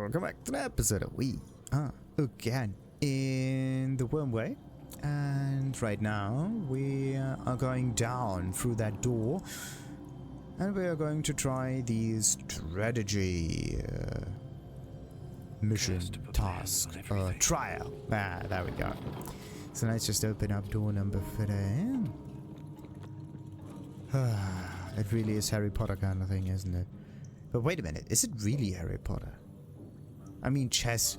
Welcome back to the episode. We are again in the Wormway, and right now we are going down through that door, and we are going to try the strategy mission task trial. There we go. So let's just open up door number 3. It really is Harry Potter kind of thing, isn't it? But wait a minute, is it really Harry Potter? I mean, chess,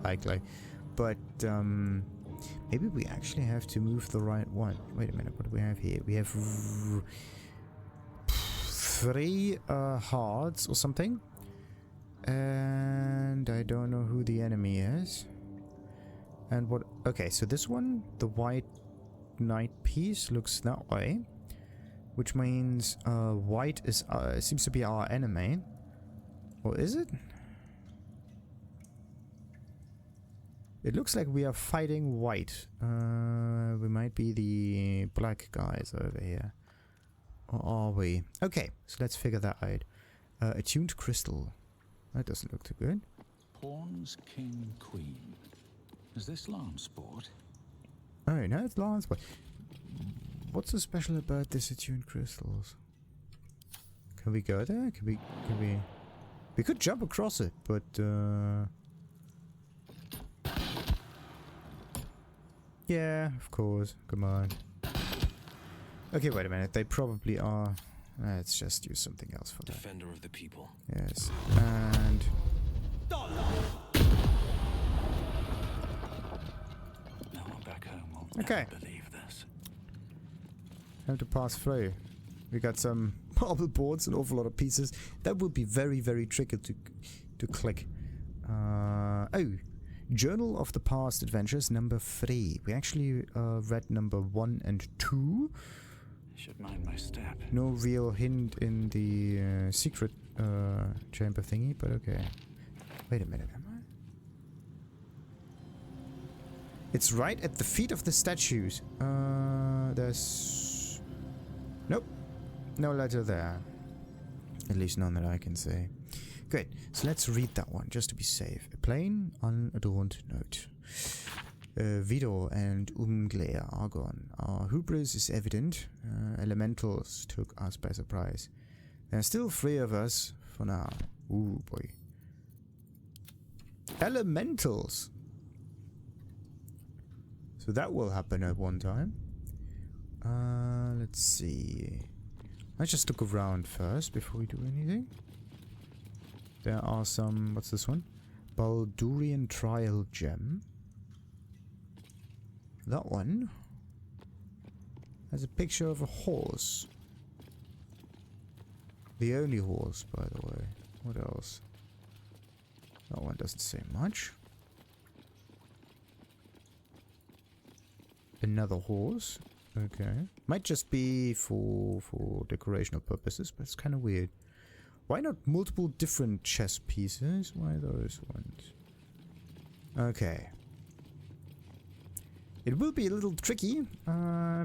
likely. But, maybe we actually have to move the right one. Wait a minute, what do we have here? We have 3 hearts or something. And I don't know who the enemy is. And what... Okay, so this one, the white knight piece, looks that way. Which means white is seems to be our enemy. Or is it? It looks like we are fighting white. We might be the black guys over here. Or are we? Okay, so let's figure that out. Attuned crystal. That doesn't look too good. Pawns, king, queen. Is this lawn sport? Oh, no, it's lawn sport. What's so special about this attuned crystals? Can we go there? Can we... We could jump across it, but yeah, of course. Come on. Okay, wait a minute. They probably are... Let's just use something else for that. Defender of the people. Yes. And... No one back home will never believe this. Have to pass through. We got some marble boards, an awful lot of pieces. That would be very, very tricky to click. Oh, Journal of the Past Adventures number 3. We actually read number 1 and 2. I should mind my step. No real hint in the secret chamber thingy, but okay. Wait a minute, am I? It's right at the feet of the statues. There's... Nope. No letter there. At least none that I can see. Great. So let's read that one, just to be safe. A plain, unadorned note. Vidor and Umglea are gone. Our hubris is evident. Elementals took us by surprise. There are still 3 of us for now. Ooh, boy. Elementals! So that will happen at one time. Let's see. Let's just look around first before we do anything. There are some... What's this one? Baldurian Trial Gem. That one has a picture of a horse. The only horse, by the way. What else? That one doesn't say much. Another horse. Okay. Might just be for decorational purposes, but it's kind of weird. Why not multiple different chess pieces? Why those ones? Okay. It will be a little tricky,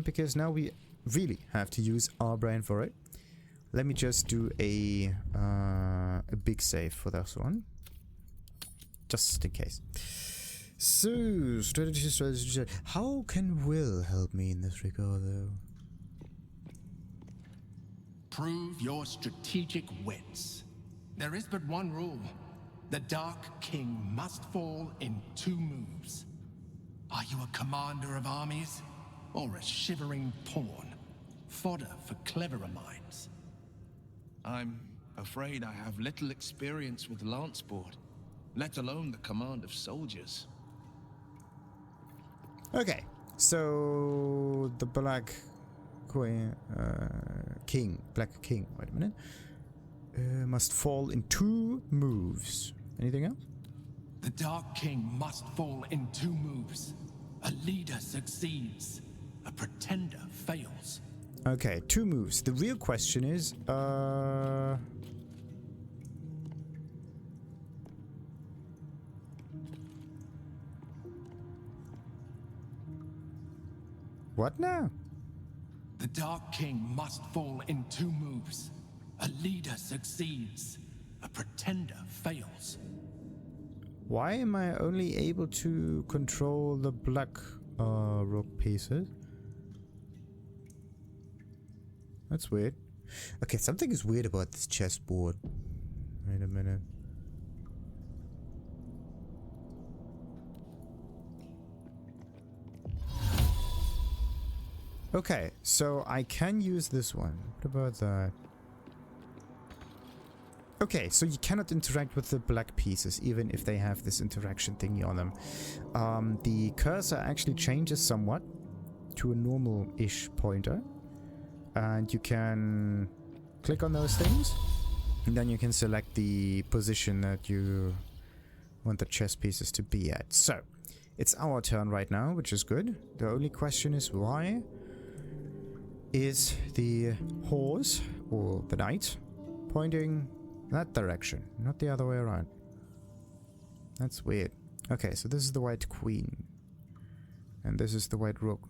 because now we really have to use our brain for it. Let me just do a big save for this one. Just in case. So, strategy. How can Will help me in this regard, though? Prove your strategic wits. There is but one rule. The Dark King must fall in 2 moves. Are you a commander of armies? Or a shivering pawn? Fodder for cleverer minds? I'm afraid I have little experience with lance sport, let alone the command of soldiers. Okay, so the Black Queen, Black King, wait a minute, must fall in 2 moves. Anything else? The Dark King must fall in 2 moves. A leader succeeds. A pretender fails. Okay, 2 moves. The real question is, what now? The Dark King must fall in 2 moves. A leader succeeds. A pretender fails. Why am I only able to control the black rook pieces? That's weird. Okay, something is weird about this chessboard. Wait a minute. Okay, so I can use this one. What about that? Okay, so you cannot interact with the black pieces, even if they have this interaction thingy on them. The cursor actually changes somewhat to a normal-ish pointer. And you can click on those things. And then you can select the position that you want the chess pieces to be at. So, it's our turn right now, which is good. The only question is why is the horse, or the knight, pointing that direction, not the other way around. That's weird. Okay, so this is the white queen. And this is the white rook.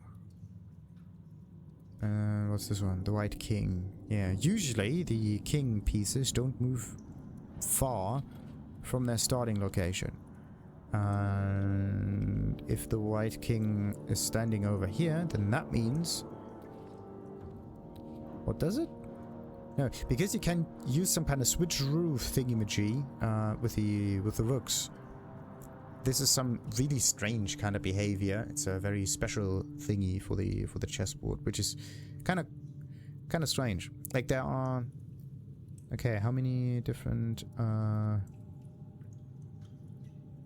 What's this one? The white king. Yeah, usually the king pieces don't move far from their starting location. And if the white king is standing over here, then that means... What does it? No, because you can use some kind of switcheroo thingy-majiggy with the rooks. This is some really strange kind of behavior. It's a very special thingy for the chessboard, which is kind of strange. Like there are, okay, how many different?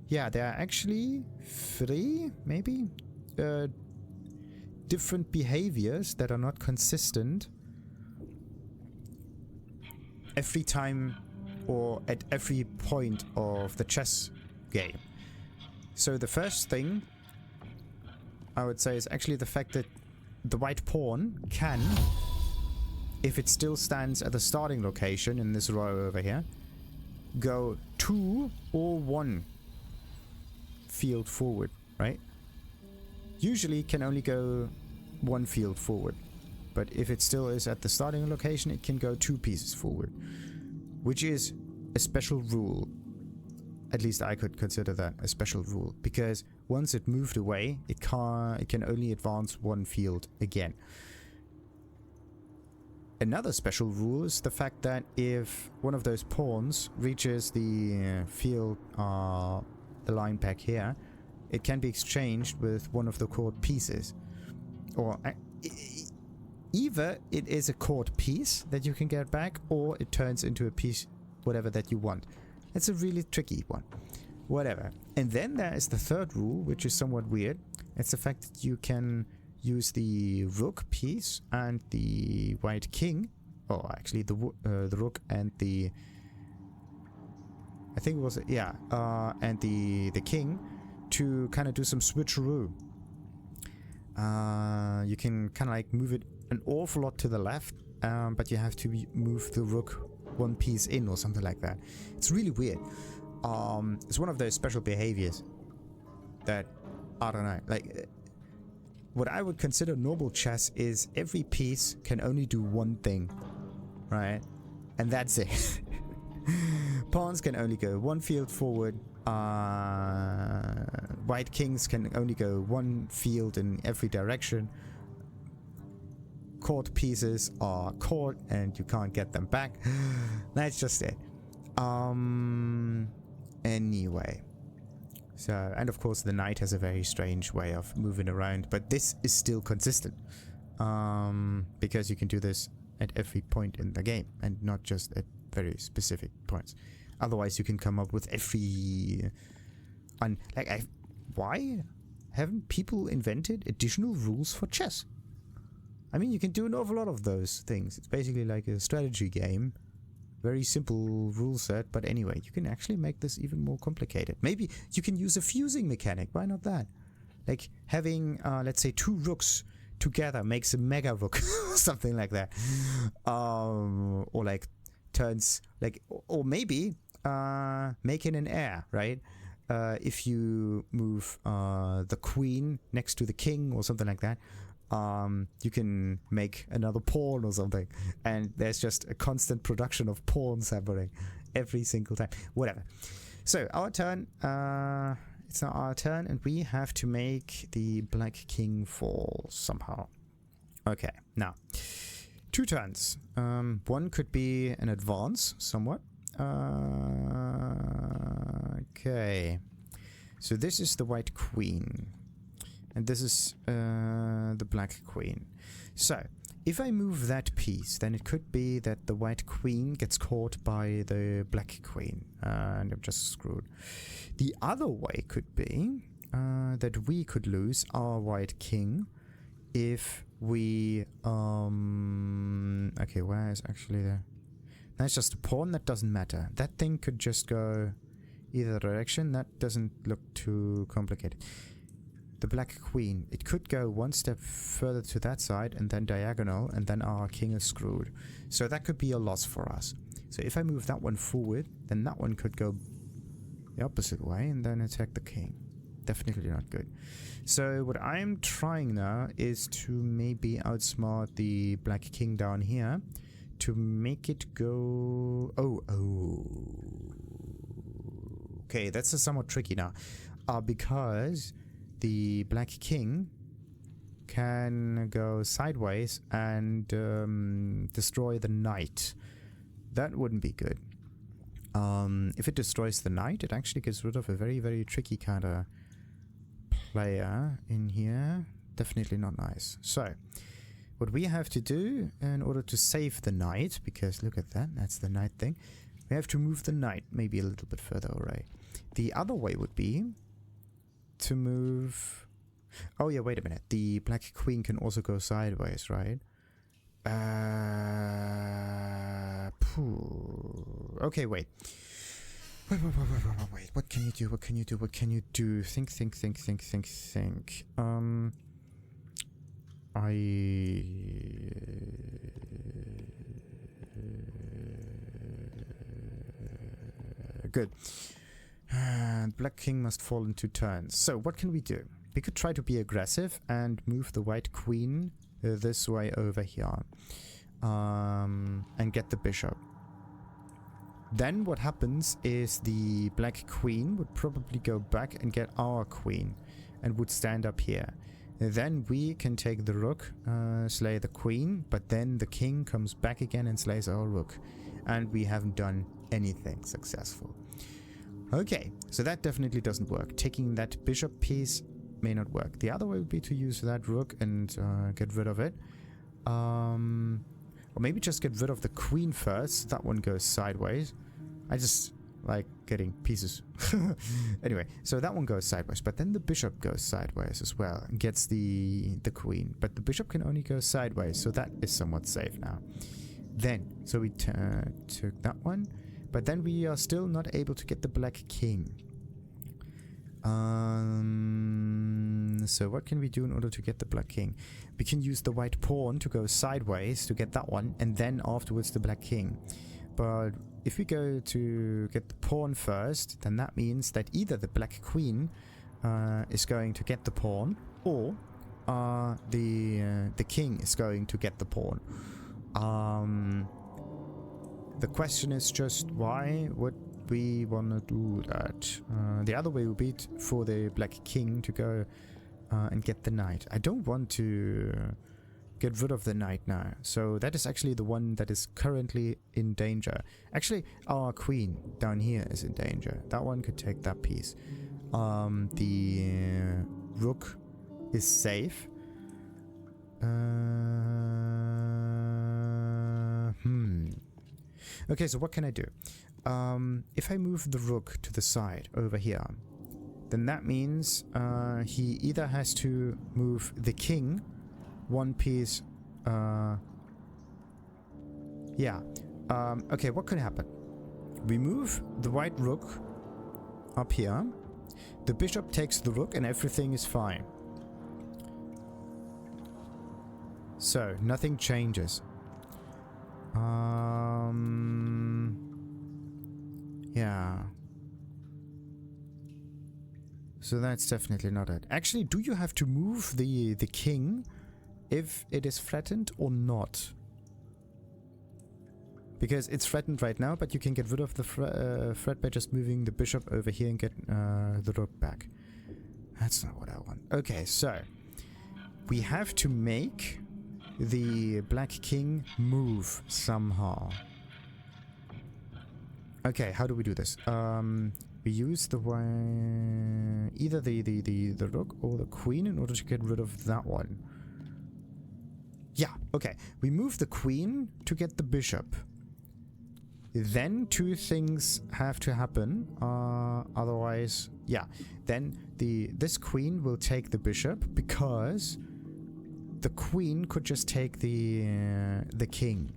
Yeah, there are actually 3, maybe, different behaviors that are not consistent every time or at every point of the chess game. So the first thing I would say is actually the fact that the white pawn can, if it still stands at the starting location in this row over here, go 2 or 1 field forward, right? Usually can only go 1 field forward, but if it still is at the starting location, it can go 2 pieces forward, which is a special rule. At least I could consider that a special rule, because once it moved away, it can only advance 1 field again. Another special rule is the fact that if one of those pawns reaches the field, the line back here, it can be exchanged with one of the court pieces. Or either it is a court piece that you can get back, or it turns into a piece, whatever that you want. It's a really tricky one. Whatever. And then there is the third rule, which is somewhat weird. It's the fact that you can use the rook piece and the white king, or actually the rook and the, I think it was, yeah, and the king, to kind of do some switcheroo. You can kind of like move it an awful lot to the left, but you have to move the rook 1 piece in or something like that. It's really weird. It's one of those special behaviors that, I don't know, like what I would consider normal chess is every piece can only do 1 thing, right? And that's it. Pawns can only go 1 field forward. White kings can only go 1 field in every direction. Court pieces are caught and you can't get them back. That's just it. Anyway. So, and of course the knight has a very strange way of moving around, but this is still consistent. Because you can do this at every point in the game and not just at very specific points. Otherwise you can come up with every... why haven't people invented additional rules for chess? I mean, you can do an awful lot of those things. It's basically like a strategy game. Very simple rule set, but anyway, you can actually make this even more complicated. Maybe you can use a fusing mechanic. Why not that? Like having, let's say, 2 rooks together makes a mega rook. Something like that. Or like turns, like, or maybe making an heir, right? If you move the queen next to the king or something like that. You can make another pawn or something, and there's just a constant production of pawns happening every single time. Whatever. So, our turn. It's now our turn, and we have to make the Black King fall somehow. Okay, now. 2 turns. One could be an advance, somewhat. Okay. So this is the White Queen. And this is the Black Queen. So, if I move that piece, then it could be that the White Queen gets caught by the Black Queen. And I'm just screwed. The other way could be that we could lose our White King if we... okay, where is actually the... That's just a pawn. That doesn't matter. That thing could just go either direction. That doesn't look too complicated. The Black Queen. It could go one step further to that side and then diagonal, and then our king is screwed. So that could be a loss for us. So if I move that one forward, then that one could go the opposite way and then attack the king. Definitely not good. So what I'm trying now is to maybe outsmart the Black King down here to make it go... Okay, that's somewhat tricky now. Because the Black King can go sideways and destroy the knight. That wouldn't be good. If it destroys the knight, it actually gets rid of a very, very tricky kind of player in here. Definitely not nice. So, what we have to do in order to save the knight, because look at that, that's the knight thing, we have to move the knight maybe a little bit further away. The other way would be to move... Oh yeah, wait a minute. The Black Queen can also go sideways, right? Okay, wait. Wait. What can you do? What can you do? What can you do? Think. Good. Black King must fall in 2 turns. So, what can we do? We could try to be aggressive and move the White Queen this way over here. And get the bishop. Then what happens is the Black Queen would probably go back and get our queen and would stand up here. Then we can take the rook, slay the queen, but then the king comes back again and slays our rook. And we haven't done anything successful. Okay, so that definitely doesn't work. Taking that bishop piece may not work. The other way would be to use that rook and get rid of it. Or maybe just get rid of the queen first. That one goes sideways. I just like getting pieces. Anyway, so that one goes sideways. But then the bishop goes sideways as well. And gets the queen. But the bishop can only go sideways. So that is somewhat safe now. Then, so we took that one. But then we are still not able to get the Black King. So what can we do in order to get the Black King? We can use the white pawn to go sideways to get that one, and then afterwards the Black King. But if we go to get the pawn first, then that means that either the Black Queen is going to get the pawn, or the king is going to get the pawn. The question is just why would we want to do that? The other way would be for the Black King to go and get the knight. I don't want to get rid of the knight now. So that is actually the one that is currently in danger. Actually, our queen down here is in danger. That one could take that piece. The rook is safe. Okay, so what can I do? If I move the rook to the side over here, then that means he either has to move the king one piece. Okay, what could happen? We move the white rook up here. The bishop takes the rook and everything is fine. So, nothing changes. Yeah. So that's definitely not it. Actually, do you have to move the king if it is threatened or not? Because it's threatened right now, but you can get rid of the threat by just moving the bishop over here and get the rook back. That's not what I want. Okay, so we have to make the Black King move somehow. Okay, how do we do this? We use the either the rook or the queen in order to get rid of that one. Yeah, okay. We move the queen to get the bishop. Then two things have to happen. Otherwise, yeah. Then this queen will take the bishop because the queen could just take the king.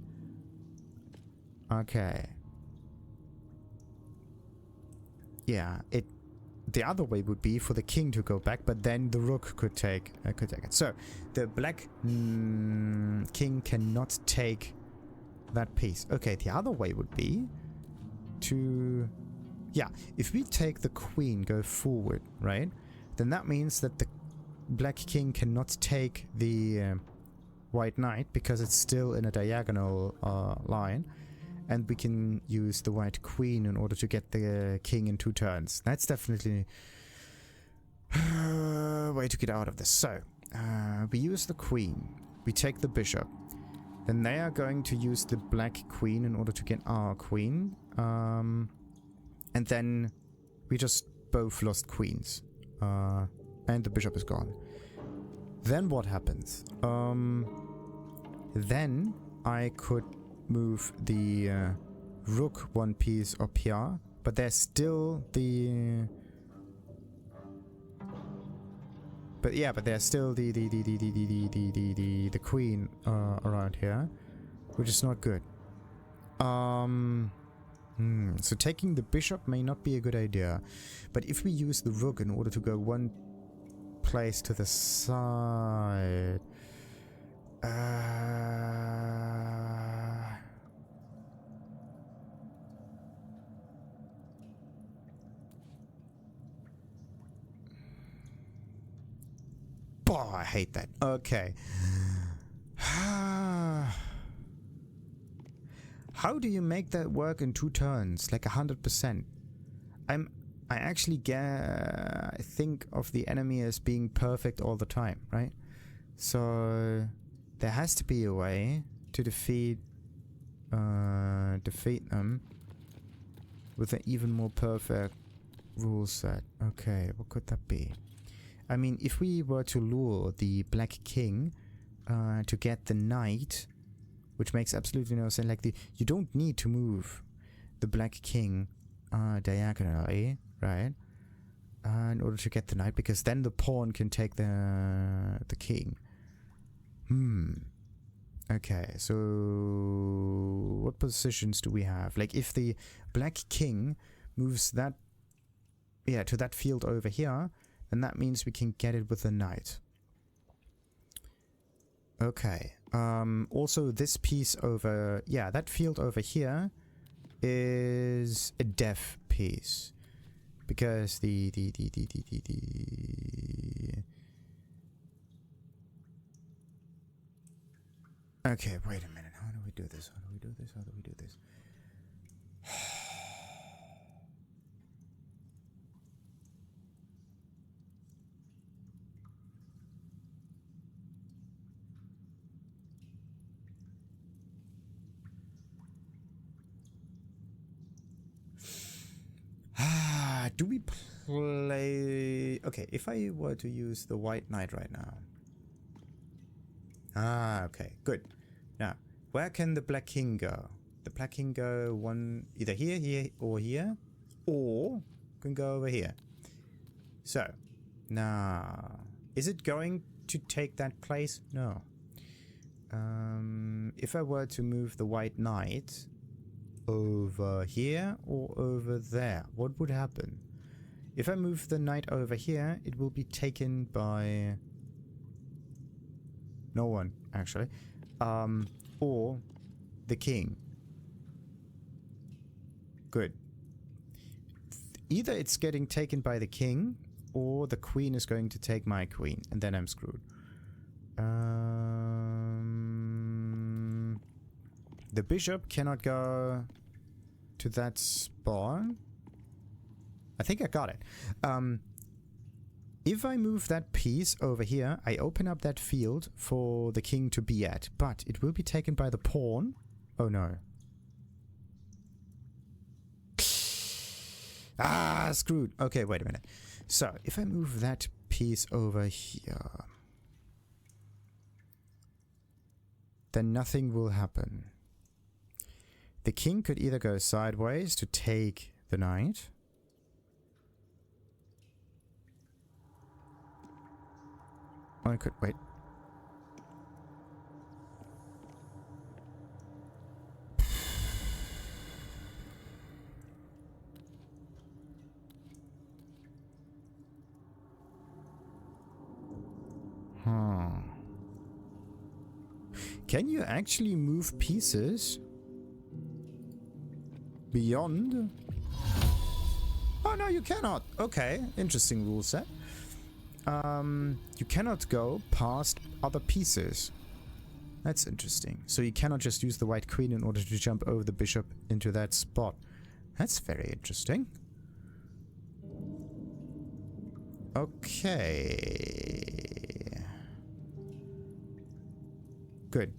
Okay. Yeah, the other way would be for the king to go back, but then the rook could take it. So the black king cannot take that piece. Okay, the other way would be to, yeah, if we take the queen, go forward, right? Then that means that the black king cannot take the white knight because it's still in a diagonal line. And we can use the white queen in order to get the king in 2 turns. That's definitely a way to get out of this. So, we use the queen. We take the bishop. Then they are going to use the black queen in order to get our queen. And then we just both lost queens. And the bishop is gone. Then what happens? Then I could move the rook 1 piece up here, but there's still the queen around here, which is not good. So taking the bishop may not be a good idea, but if we use the rook in order to go 1 place to the side, oh, I hate that. Okay. How do you make that work in 2 turns? Like 100%. I actually think of the enemy as being perfect all the time, right? So there has to be a way to defeat them with an even more perfect rule set. Okay, what could that be? I mean, if we were to lure the Black King to get the knight, which makes absolutely no sense. Like you don't need to move the Black King diagonally, right? In order to get the knight, because then the pawn can take the king. Okay, so what positions do we have? Like if the Black King moves that, yeah, to that field over here, then that means we can get it with the knight. Okay. Also this piece over, yeah, that field over here is a deaf piece, because okay, wait a minute. How do we do this? How do we do this? How do we do this? Do we play... Okay, if I were to use the white knight right now. Okay, good. Now, where can the Black King go? The Black King go either here, here, or here, or can go over here. So, now, is it going to take that place? No. If I were to move the white knight over here or over there, what would happen? If I move the knight over here, it will be taken by no one, actually. Or the king. Good. Either it's getting taken by the king, or the queen is going to take my queen, and then I'm screwed. The bishop cannot go to that spot. I think I got it. If I move that piece over here, I open up that field for the king to be at. But it will be taken by the pawn. Oh no. Ah, screwed. Okay, wait a minute. So, if I move that piece over here, then nothing will happen. The king could either go sideways to take the knight. Or I could wait. Can you actually move pieces beyond? Oh no, you cannot. Okay, interesting rule set. You cannot go past other pieces. That's interesting. So you cannot just use the white queen in order to jump over the bishop into that spot. That's very interesting. Okay. Good.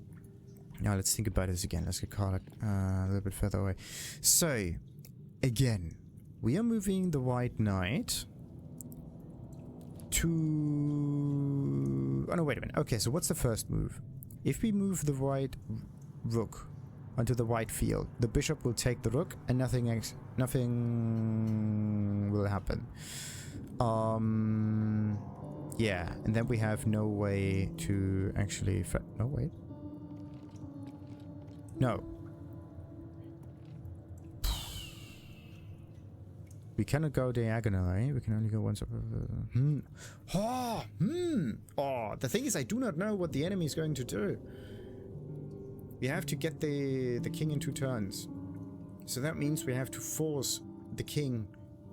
Now let's think about this again. Let's call it a little bit further away. So, again, we are moving the white knight to... Oh no, wait a minute. Okay, so what's the first move? If we move the white rook onto the white field, the bishop will take the rook and nothing will happen. Yeah, and then we have no way to actually... No, wait. No. We cannot go diagonally. We can only go one step. Oh, the thing is, I do not know what the enemy is going to do. We have to get the king in 2 turns. So that means we have to force the king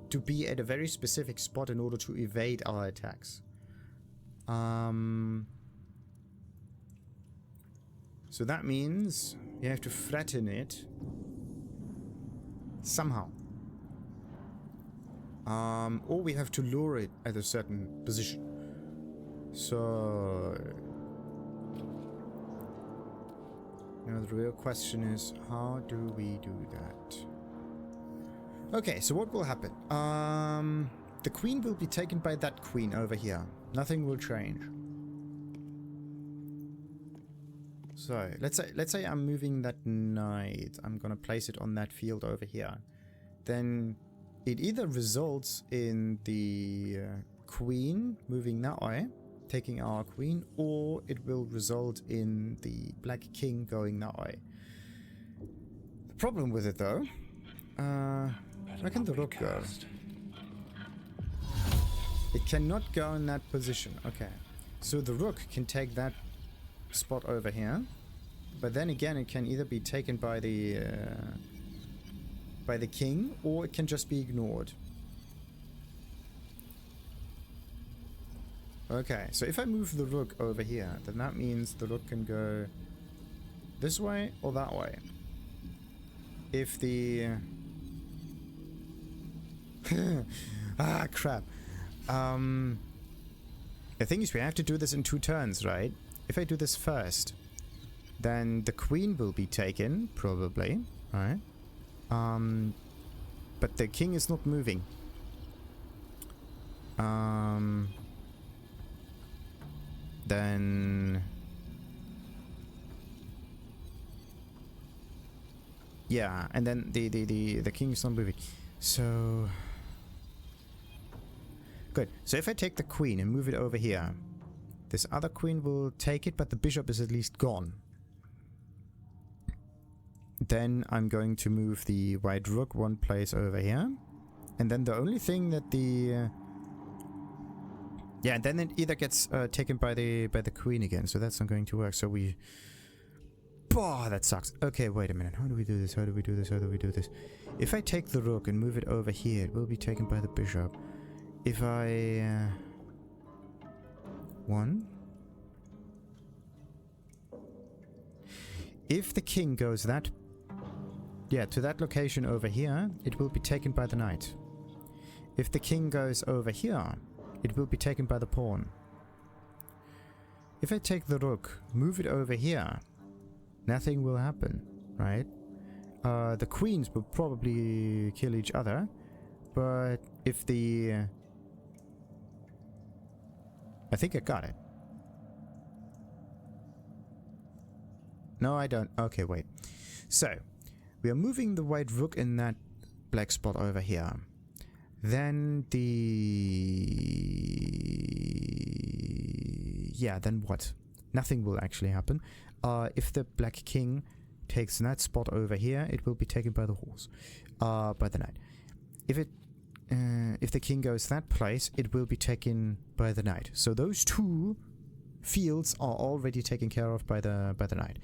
to be at a very specific spot in order to evade our attacks. So that means you have to threaten it somehow. Or we have to lure it at a certain position. So now the real question is, how do we do that? Okay, so what will happen? The queen will be taken by that queen over here. Nothing will change. So let's say I'm moving that knight. I'm gonna place it on that field over here. Then it either results in the queen moving that way, taking our queen, or it will result in the black king going that way. The problem with it though, where can the rook go? It cannot go in that position. Okay, so the rook can take that spot over here, but then again it can either be taken by the king, or it can just be ignored. Okay, so if I move the rook over here, then that means the rook can go this way or that way. If the... ah, crap. The thing is, we have to do this in 2 turns, right? If I do this first, then the queen will be taken, probably, right? But the king is not moving. Then... yeah, and then the king is not moving. So... good. So if I take the queen and move it over here, this other queen will take it, but the bishop is at least gone. Then I'm going to move the white rook 1 place over here. And then the only thing that the... yeah, and then it either gets taken by the queen again, so that's not going to work. So we... oh, that sucks. Okay, wait a minute. How do we do this? How do we do this? How do we do this? If I take the rook and move it over here, it will be taken by the bishop. If I... 1... If the king goes that... Yeah, to that location over here, it will be taken by the knight. If the king goes over here, it will be taken by the pawn. If I take the rook, move it over here, nothing will happen, right? The queens will probably kill each other, but if the... I think I got it. No, I don't. Okay, wait. So, we are moving the white rook in that black spot over here. Then the... Yeah, then what? Nothing will actually happen. If the black king takes that spot over here, it will be taken by the horse. By the knight. If the king goes that place, it will be taken by the knight. So those two fields are already taken care of by the knight.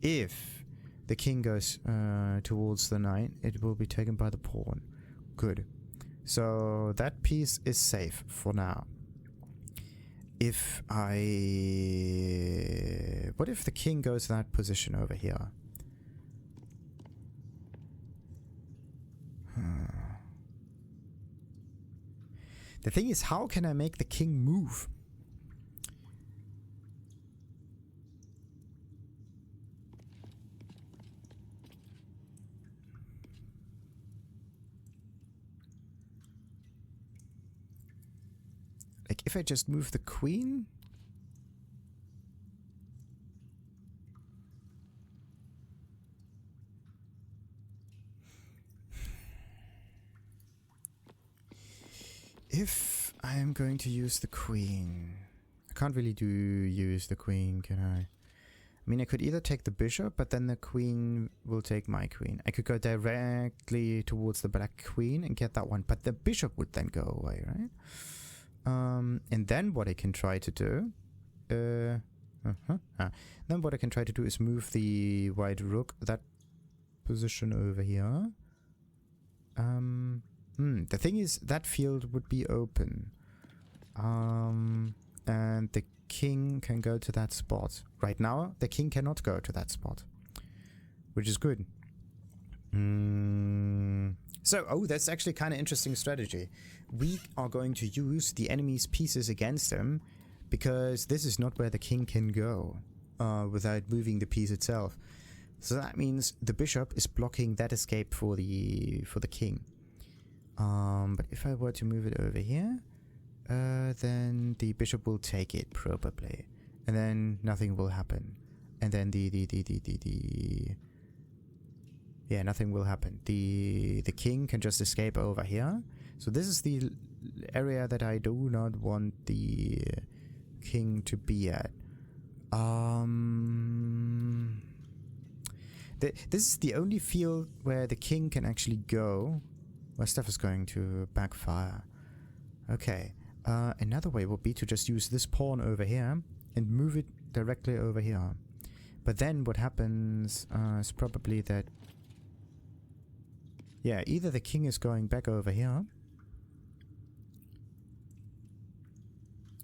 If the king goes towards the knight, it will be taken by the pawn. Good. So that piece is safe for now. If I... What if the king goes that position over here? The thing is, how can I make the king move? Like, if I just move the queen? If I am going to use the queen... I can't really use the queen, can I? I mean, I could either take the bishop, but then the queen will take my queen. I could go directly towards the black queen and get that one, but the bishop would then go away, right? And then what I can try to do... Then what I can try to do is move the white rook that position over here. The thing is, that field would be open. And the king can go to that spot. Right now, the king cannot go to that spot. Which is good. So, oh, that's actually kind of interesting strategy. We are going to use the enemy's pieces against them, because this is not where the king can go without moving the piece itself. So that means the bishop is blocking that escape for the king. But if I were to move it over here, then the bishop will take it probably, and then nothing will happen. And then yeah, nothing will happen. The king can just escape over here. So this is the area that I do not want the king to be at. This is the only field where the king can actually go. My stuff is going to backfire. Okay. Another way would be to just use this pawn over here and move it directly over here. But then what happens is probably that... Yeah, either the king is going back over here,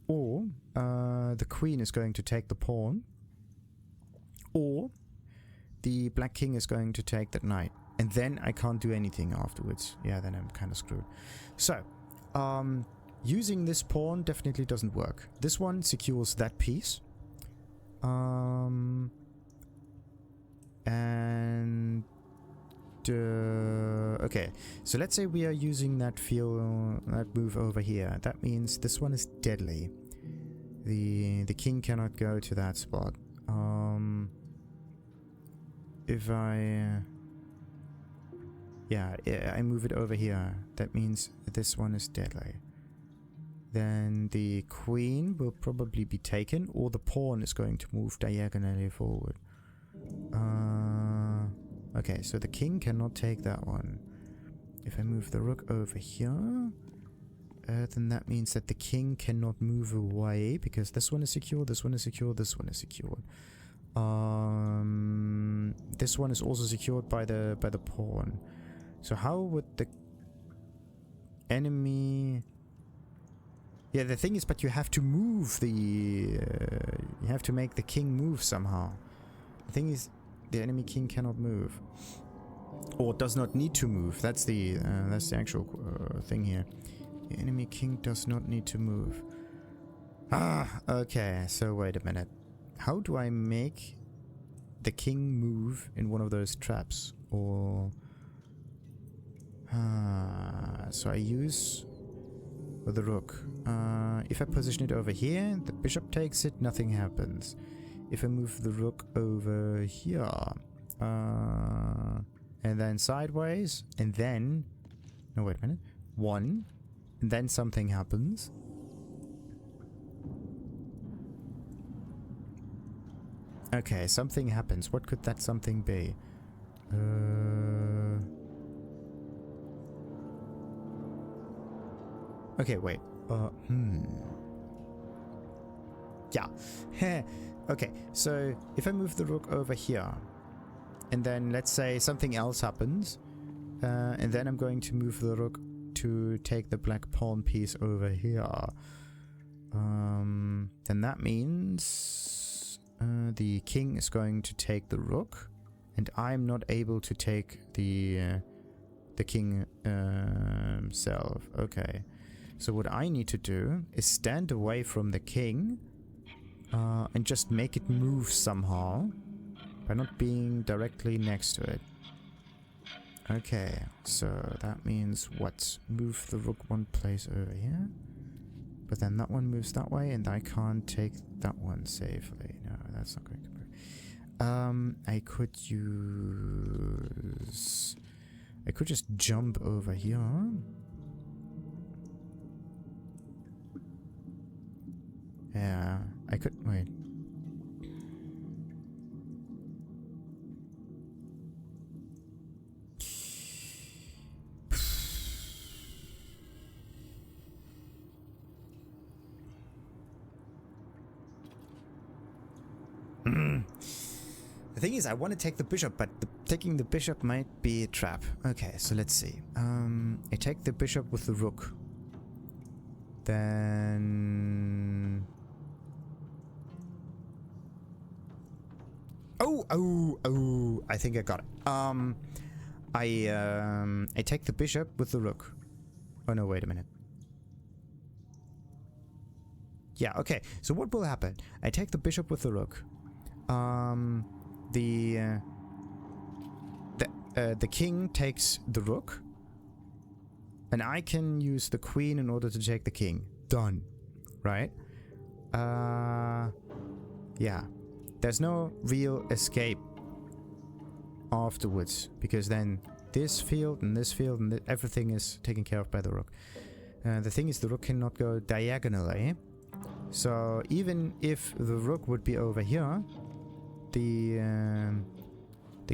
or the queen is going to take the pawn, or the black king is going to take that knight. And then I can't do anything afterwards. Yeah, then I'm kind of screwed. So, using this pawn definitely doesn't work. This one secures that piece. Okay, so let's say we are using that move over here. That means this one is deadly. The king cannot go to that spot. If I... Yeah, I move it over here. That means this one is deadly. Then the queen will probably be taken, or the pawn is going to move diagonally forward. Okay, so the king cannot take that one. If I move the rook over here, then that means that the king cannot move away, because this one is secure, this one is secure, this one is secured. This one is also secured by the pawn. So how would the enemy... Yeah, the thing is, but you have to move the... you have to make the king move somehow. The thing is, The enemy king cannot move. Or does not need to move. That's the actual thing here. The enemy king does not need to move. Ah, okay. So wait a minute. How do I make the king move in one of those traps? Or... so I use the rook. If I position it over here, the bishop takes it, nothing happens. If I move the rook over here, and then sideways, and then... No, wait a minute. 1, and then something happens. Okay, something happens. What could that something be? Okay, wait. Yeah. Okay, so if I move the rook over here, and then let's say something else happens, and then I'm going to move the rook to take the black pawn piece over here, then that means the king is going to take the rook, and I'm not able to take the king himself. Okay. So what I need to do is stand away from the king and just make it move somehow by not being directly next to it. Okay, so that means what? Move the rook one place over here. But then that one moves that way and I can't take that one safely. No, that's not going to work. I could use... I could just jump over here. Yeah, I could... Wait. The thing is, I want to take the bishop, but taking the bishop might be a trap. Okay, so let's see. I take the bishop with the rook. Then... Oh, I think I got it. I take the bishop with the rook. Oh no, wait a minute. Yeah, okay. So what will happen? I take the bishop with the rook. The king takes the rook. And I can use the queen in order to take the king. Done. Right? Yeah. There's no real escape afterwards, because then this field and everything is taken care of by the rook. The thing is, the rook cannot go diagonally, so even if the rook would be over here, the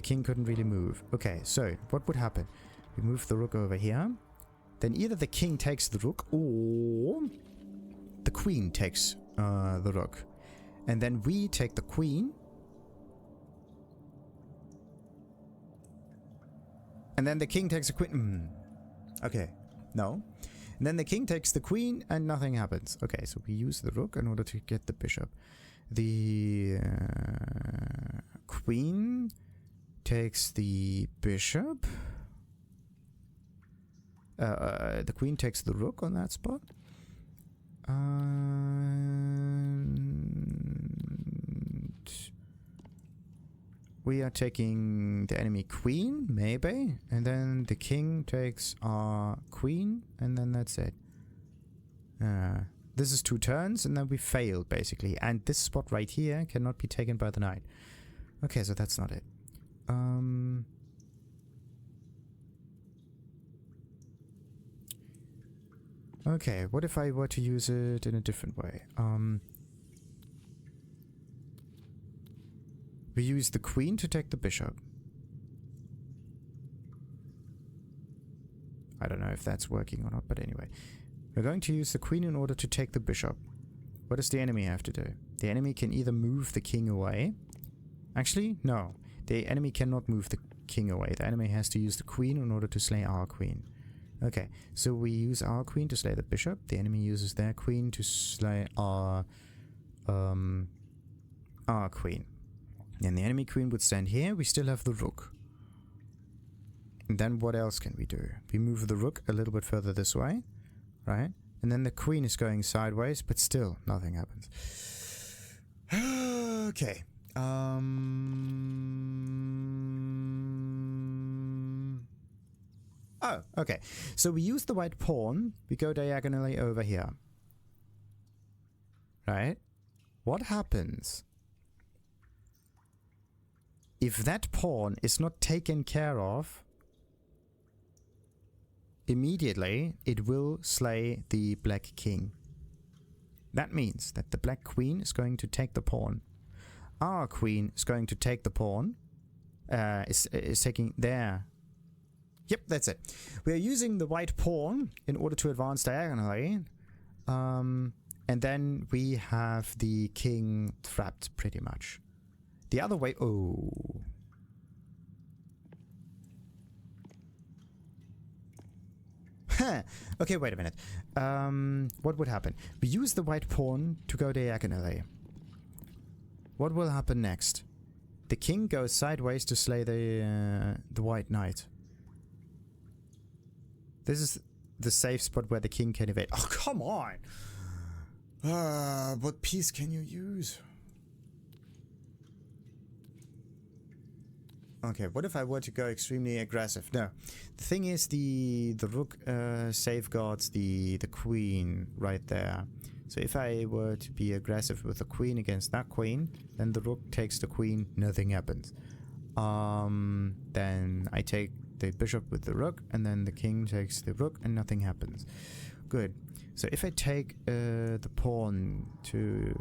king couldn't really move. Okay, so what would happen? We move the rook over here, then either the king takes the rook or the queen takes the rook. And then we take the queen. And then the king takes the queen. Okay, no. And then the king takes the queen and nothing happens. Okay, so we use the rook in order to get the bishop. The queen takes the bishop. The queen takes the rook on that spot. We are taking the enemy queen, maybe, and then the king takes our queen, and then that's it. This is 2 turns, and then we failed, basically. And this spot right here cannot be taken by the knight. Okay, so that's not it. Okay, what if I were to use it in a different way? We use the queen to take the bishop. I don't know if that's working or not, but anyway. We're going to use the queen in order to take the bishop. What does the enemy have to do? The enemy can either move the king away. Actually, no. The enemy cannot move the king away. The enemy has to use the queen in order to slay our queen. Okay, so we use our queen to slay the bishop. The enemy uses their queen to slay our queen. And the enemy queen would stand here. We still have the rook. And then what else can we do? We move the rook a little bit further this way, right? And then the queen is going sideways, but still nothing happens. Okay. Oh, okay. So we use the white pawn. We go diagonally over here. Right? What happens if that pawn is not taken care of? Immediately, it will slay the black king. That means that the black queen is going to take the pawn. Our queen is going to take the pawn. Is taking there. Yep, that's it. We are using the white pawn in order to advance diagonally. And then we have the king trapped pretty much. The other way... Oh. Okay, wait a minute. What would happen? We use the white pawn to go diagonally. What will happen next? The king goes sideways to slay the white knight. This is the safe spot where the king can evade. Oh, come on! What piece can you use? Okay, what if I were to go extremely aggressive? No. The thing is, the rook safeguards the queen right there. So if I were to be aggressive with the queen against that queen, then the rook takes the queen, nothing happens. Then I take the bishop with the rook, and then the king takes the rook, and nothing happens. Good. So if I take the pawn to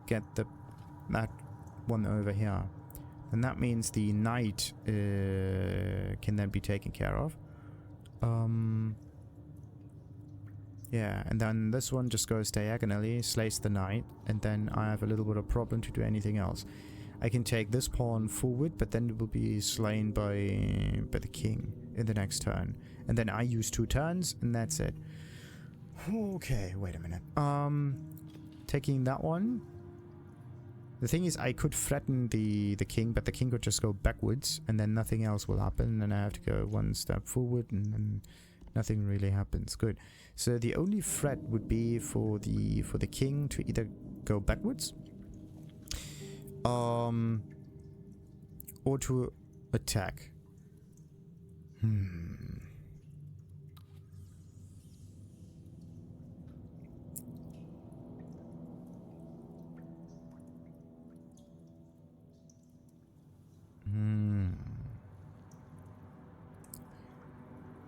get that one over here, then that means the knight can then be taken care of. Yeah, and then this one just goes diagonally, slays the knight, and then I have a little bit of problem to do anything else. I can take this pawn forward, but then it will be slain by the king in the next turn. And then I use 2 turns, and that's it. Okay, wait a minute. Taking that one. The thing is, I could threaten the king, but the king could just go backwards, and then nothing else will happen, and I have to go 1 step forward, and then nothing really happens. Good. So the only threat would be for the king to either go backwards, or to attack.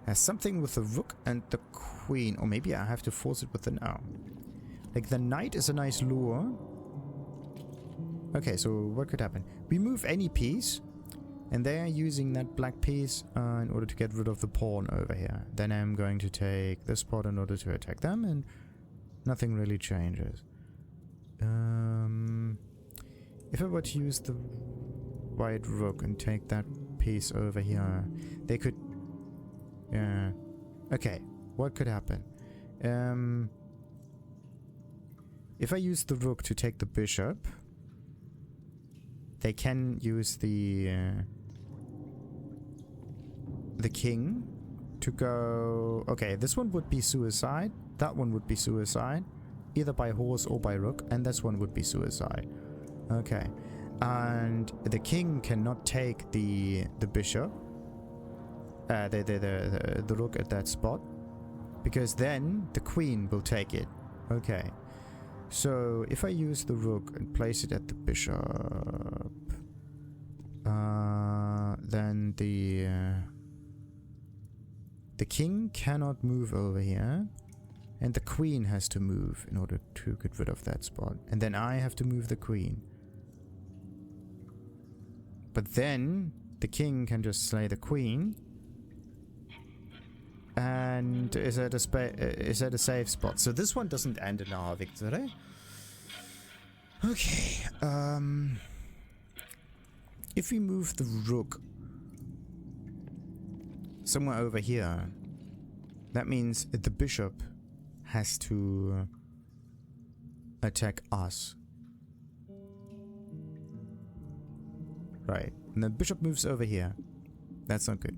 Has something with the rook and the queen, or maybe I have to force it with the no. Like the knight is a nice lure. Okay, so what could happen? We move any piece, and they are using that black piece in order to get rid of the pawn over here. Then I'm going to take this pawn in order to attack them, and nothing really changes. If I were to use the white rook and take that piece over here, they could... Yeah. Okay, what could happen? If I use the rook to take the bishop, they can use the king to go... Okay, this one would be suicide. That one would be suicide. Either by horse or by rook. And this one would be suicide. Okay. And the king cannot take the bishop. The rook at that spot. Because then the queen will take it. Okay. So if I use the rook and place it at the bishop, then the king cannot move over here, and the queen has to move in order to get rid of that spot, and then I have to move the queen. But then the king can just slay the queen, and is at a safe spot. So this one doesn't end in our victory. Okay. If we move the rook somewhere over here, that means the bishop has to attack us. Right. And the bishop moves over here. That's not good.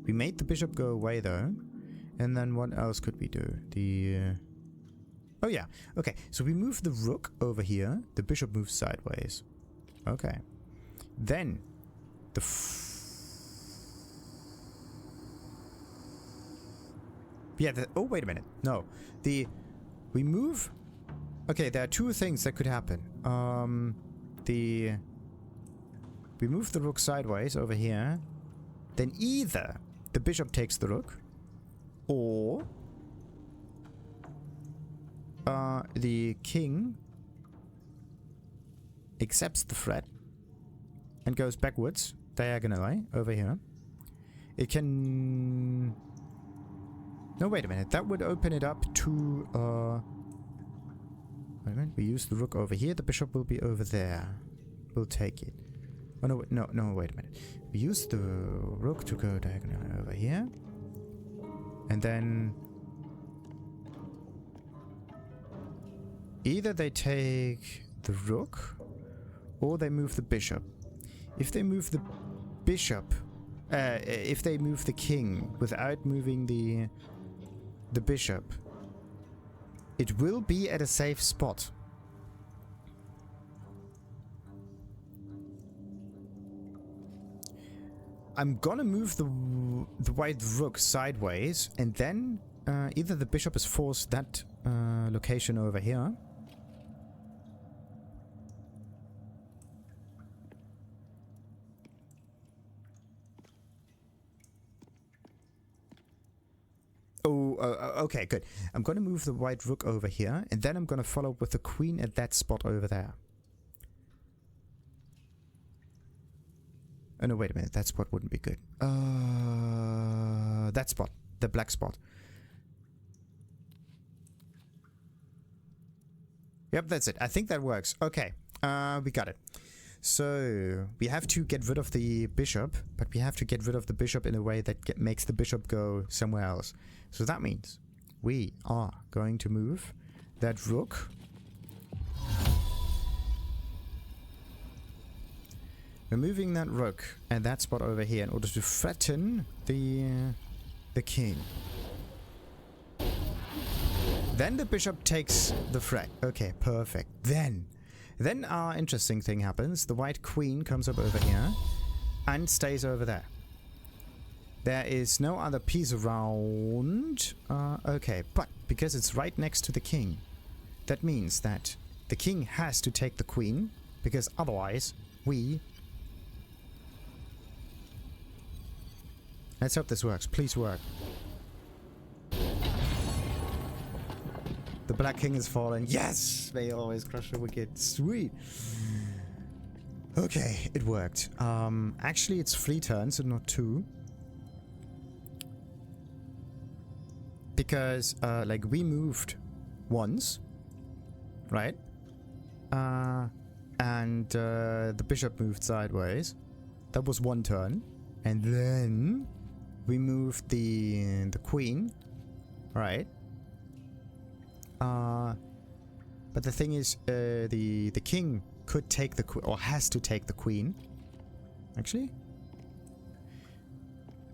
We made the bishop go away though. And then what else could we do? Oh yeah. Okay. So we move the rook over here. The bishop moves sideways. Okay. Then the oh, wait a minute. No. We move... Okay, there are two things that could happen. We move the rook sideways over here. Then either the bishop takes the rook, or the king accepts the threat and goes backwards diagonally over here. It can... No, wait a minute. That would open it up to... Wait a minute. We use the rook over here. The bishop will be over there. We'll take it. Oh, no, no, wait a minute. We use the rook to go diagonally over here. And then... Either they take the rook, or they move the bishop. If they move the bishop... if they move the king without moving the bishop, it will be at a safe spot. I'm gonna move the white rook sideways, and then either the bishop is forced that location over here. Okay, good. I'm gonna move the white rook over here, and then I'm gonna follow up with the queen at that spot over there. Oh no, wait a minute. That spot wouldn't be good. That spot. The black spot. Yep, that's it. I think that works. Okay. We got it. So, we have to get rid of the bishop, but we have to get rid of the bishop in a way that makes the bishop go somewhere else. So that means we are going to move that rook. We're moving that rook and that spot over here in order to threaten the king. Then the bishop takes the threat. Okay, perfect. Then our interesting thing happens. The white queen comes up over here and stays over there. There is no other piece around. Okay, but because it's right next to the king, that means that the king has to take the queen, because otherwise we... Let's hope this works. Please work. The black king is falling. Yes! They always crush the wicket. Sweet! Okay, it worked. Actually, it's 3 turns and not 2. Because, like, we moved once. Right? And the bishop moved sideways. That was 1 turn. And then we moved the queen. Right? But the thing is, the king could take the queen, or has to take the queen. Actually,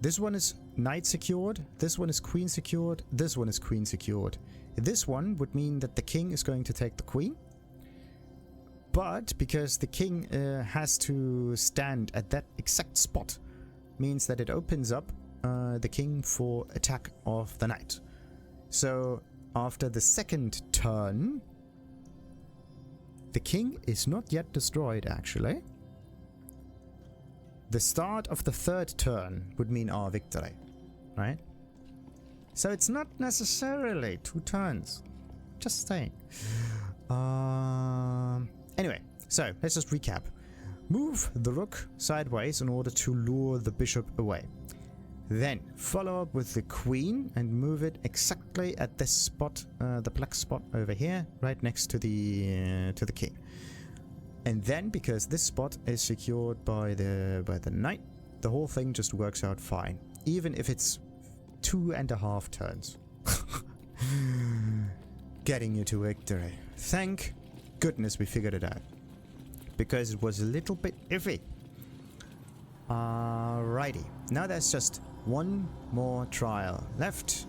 this one is knight secured, this one is queen secured, this one is queen secured. This one would mean that the king is going to take the queen, but because the king has to stand at that exact spot, means that it opens up the king for attack of the knight. So after the second turn, the king is not yet destroyed, actually. The start of the 3rd turn would mean our victory, right? So it's not necessarily 2 turns. Just saying. Anyway, so let's just recap. Move the rook sideways in order to lure the bishop away. Then follow up with the queen and move it exactly at this spot, the black spot over here, right next to the king. And then, because this spot is secured by the knight, the whole thing just works out fine, even if it's 2.5 turns. Getting you to victory. Thank goodness we figured it out. because it was a little bit iffy. Alrighty. Now there's just one more trial left.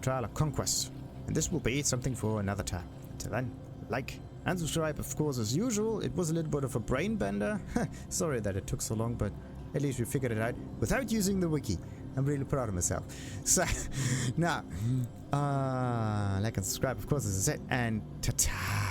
Trial of Conquest. And this will be something for another time. Till then, like and subscribe, of course, as usual. It was a little bit of a brain bender. Sorry that it took so long, but at least we figured it out without using the wiki. I'm really proud of myself. So, now, like and subscribe, of course, as I said, and ta-ta!